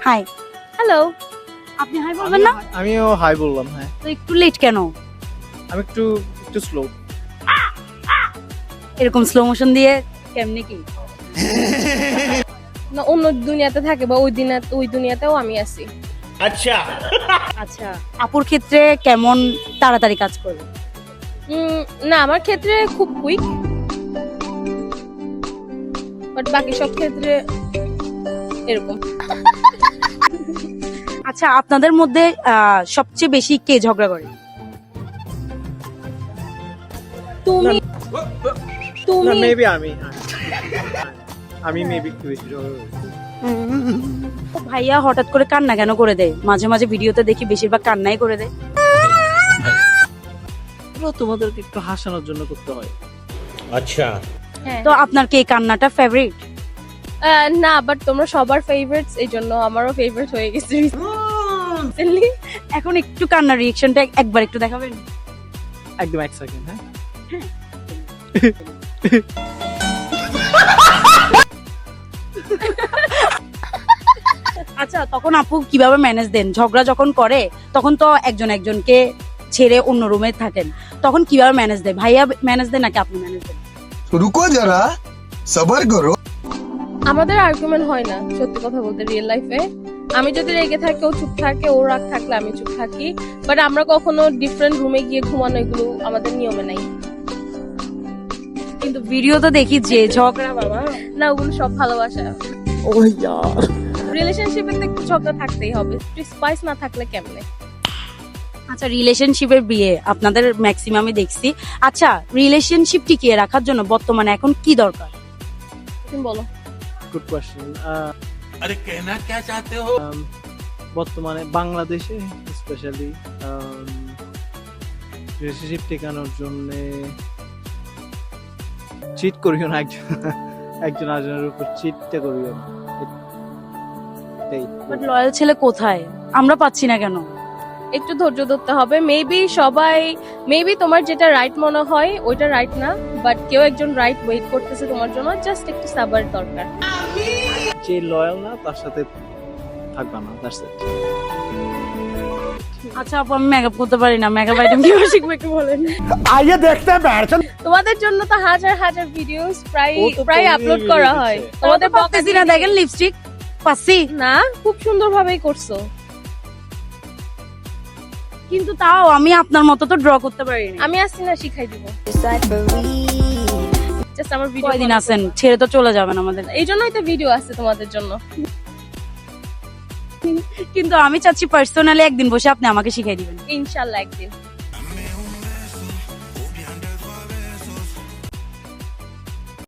High. Hello, আপনি high বলবেন না? আমিও হাই বললাম। হ্যাঁ, তো একটু লেট কেন? আমি একটু স্লো। এরকম স্লো মোশন দিয়ে কেমনে কি? না অন্য দুনিয়াতে থাকে বা ওই দুনিয়াতেও আমি আছি। আচ্ছা, আপুর ক্ষেত্রে কেমন তাড়াতাড়ি কাজ করবে? না আমার ক্ষেত্রে খুব কুইক, বাট বাকি সব ক্ষেত্রে এরকম। আচ্ছা, আপনাদের মধ্যে সবচেয়ে বেশি কে ঝগড়া করে? তুমি না, মেবি আমি। আমি মেবি একটু বেশি ঝগড়া করি। ও ভাইয়া হঠাৎ করে কান্না কেন করে দেয়? মাঝে মাঝে ভিডিওতে দেখি বেশিরভাগ কান্নাই করে দেয়। এগুলো তোমাদেরকে একটু হাসানোর জন্য করতে হয়। আচ্ছা, তো আপনার কি এই কান্নাটা ফেভারিট? না বাট তোমরা সবার ফেভারিটস, এই জন্য আমারও ফেভারিট হয়ে গেছে রিসেন্টলি। এখন একটু কান্নার রিঅ্যাকশনটা একবার একটু দেখাবেন? একদম 1 সেকেন্ড। হ্যাঁ, আচ্ছা, তখন আপু কিভাবে ম্যানেজ দেন? ঝগড়া যখন করে তখন তো একজন একজনকে ছেড়ে অন্য রুমে থাকেন, তখন কিভাবে ম্যানেজ দেয়? ভাইয়া ম্যানেজ দেন নাকি আপনি ম্যানেজ দেন? रुको जरा सबर करो। আমাদের আর্গুমেন্ট হয় না, সত্যি কথা বলতে রিয়েল লাইফে। আমি যদি রেগে থাকি ও চুপ থাকে, ও রাগ থাকলে আমি চুপ থাকি, বাট আমরা কখনো ডিফারেন্ট রুমে গিয়ে ঘুমানো এগুলো আমাদের নিয়মে নাই। কিন্তু ভিডিও তো দেখি যে ঝগড়া, বাবা না ওগুলো সব ভালোবাসা। ও ইয়ার, রিলেশনশিপে তো একটু ঝগড়া থাকতেই হবে, স্পাইস না থাকলে কেমনে? আচ্ছা, রিলেশনশিপের বিয়ে আপনাদের ম্যাক্সিমামই দেখছি। আচ্ছা, রিলেশনশিপ টিকিয়ে রাখার জন্য বর্তমানে এখন কি দরকার? তুমি বলো। Good question. अरे कहना क्या चाहते हो? বর্তমানে বাংলাদেশে স্পেশালি রিলেশনশিপ টেকানোর জন্য চিট করিও না, একজন আরেকজনের উপর চিটটা করিও না। এটাই। বাট লয়াল ছেলে কোথায়? আমরা পাচ্ছি না কেন? একটু ধৈর্য ধরতে হবে। মেবি তোমার যেটা রাইট মনে হয় ওইটা রাইট না, বাট কেউ একজন রাইট ওয়েট করতেছে তোমার জন্য, জাস্ট একটু সাবার দরকার। যে লয়াল না তার সাথে থাকবা না, দ্যাটস ইট। আচ্ছা আপু, আমি মেকআপ করতে পারি না, মেকআপ আইটেম কিভাবে শিখবো একটু বলেন? आइए देखते हैं बैठ তোমাদের জন্য তো হাজার হাজার ভিডিওস ও তো প্রায় তুমি আপলোড video করা দিচ্ছে। হয়। তোমাদের তোমাদের পাচ্ছি না, দেখেন লিপস্টিক পাচ্ছি না, খুব সুন্দরভাবেই করছো। কিন্তু তাও আমি আপনার মতো তো ড্র করতে পারি না। আমি আসছি না, শিখাই দিব। জাস্ট আমার ভিডিও কয়দিন আছেন, ছেড়ে তো চলে যাবেন আমাদের। এই জন্যই তো ভিডিও আছে তোমাদের জন্য। কিন্তু আমি চাচ্ছি পার্সোনালি একদিন বসে আপনি আমাকে শিখাই দিবেন। ইনশাল্লাহ একদিন।